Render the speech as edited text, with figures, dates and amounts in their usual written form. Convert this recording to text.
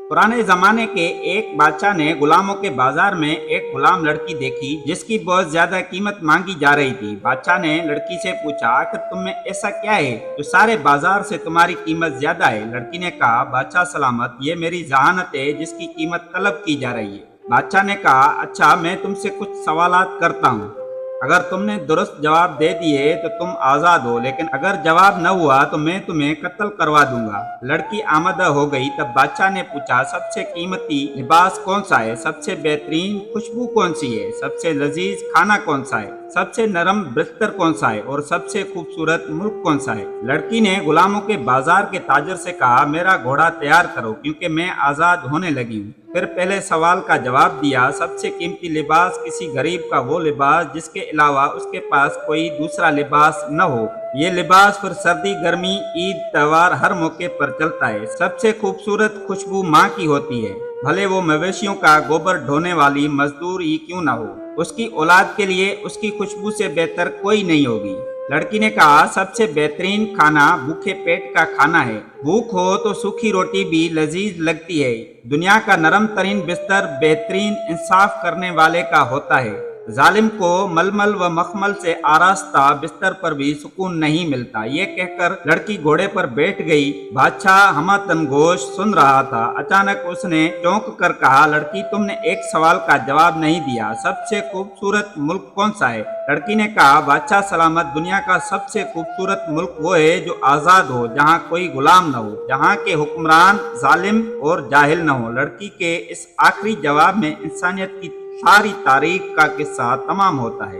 पुराने जमाने के एक बादशाह ने गुलामों के बाजार में एक गुलाम लड़की देखी जिसकी बहुत ज्यादा कीमत मांगी जा रही थी। बादशाह ने लड़की से पूछा, आखिर तुम में ऐसा क्या है जो सारे बाजार से तुम्हारी कीमत ज्यादा है? लड़की ने कहा, बादशाह सलामत, ये मेरी जहानत है जिसकी कीमत तलब की जा रही है। बादशाह ने कहा, अच्छा, मैं तुमसे कुछ सवालात करता हूँ। अगर तुमने दुरुस्त जवाब दे दिए तो तुम आजाद हो, लेकिन अगर जवाब न हुआ तो मैं तुम्हें कत्ल करवा दूंगा। लड़की आमदा हो गई। तब बादशाह ने पूछा, सबसे कीमती लिबास कौन सा है? सबसे बेहतरीन खुशबू कौन सी है? सबसे लजीज खाना कौन सा है? सबसे नरम बिस्तर कौन सा है? और सबसे खूबसूरत मुल्क कौन सा है? लड़की ने गुलामों के बाजार के ताजर से कहा, मेरा घोड़ा तैयार करो क्योंकि मैं आजाद होने लगी हूँ। फिर पहले सवाल का जवाब दिया, सबसे कीमती लिबास किसी गरीब का वो लिबास जिसके अलावा उसके पास कोई दूसरा लिबास न हो। ये लिबास फिर सर्दी, गर्मी, ईद, त्योहार हर मौके पर चलता है। सबसे खूबसूरत खुशबू माँ की होती है, भले वो मवेशियों का गोबर ढोने वाली मजदूर ही क्यों ना हो। उसकी औलाद के लिए उसकी खुशबू से बेहतर कोई नहीं होगी। लड़की ने कहा, सबसे बेहतरीन खाना भूखे पेट का खाना है। भूख हो तो सूखी रोटी भी लजीज लगती है। दुनिया का नरम तरीन बिस्तर बेहतरीन इंसाफ करने वाले का होता है। जालिम को मलमल व मखमल से आरास्ता बिस्तर पर भी सुकून नहीं मिलता। ये कहकर लड़की घोड़े पर बैठ गई। बादशाह हमातन गोश सुन रहा था। अचानक उसने चौंक कर कहा, लड़की, तुमने एक सवाल का जवाब नहीं दिया। सबसे खूबसूरत मुल्क कौन सा है? लड़की ने कहा, बादशाह सलामत, दुनिया का सबसे खूबसूरत मुल्क वो है जो आजाद हो, जहाँ कोई गुलाम न हो, जहाँ के हुक्मरान जालिम और जाहिल न हो। लड़की के इस आखिरी जवाब में इंसानियत की सारी तारीख का किस्सा तमाम होता है।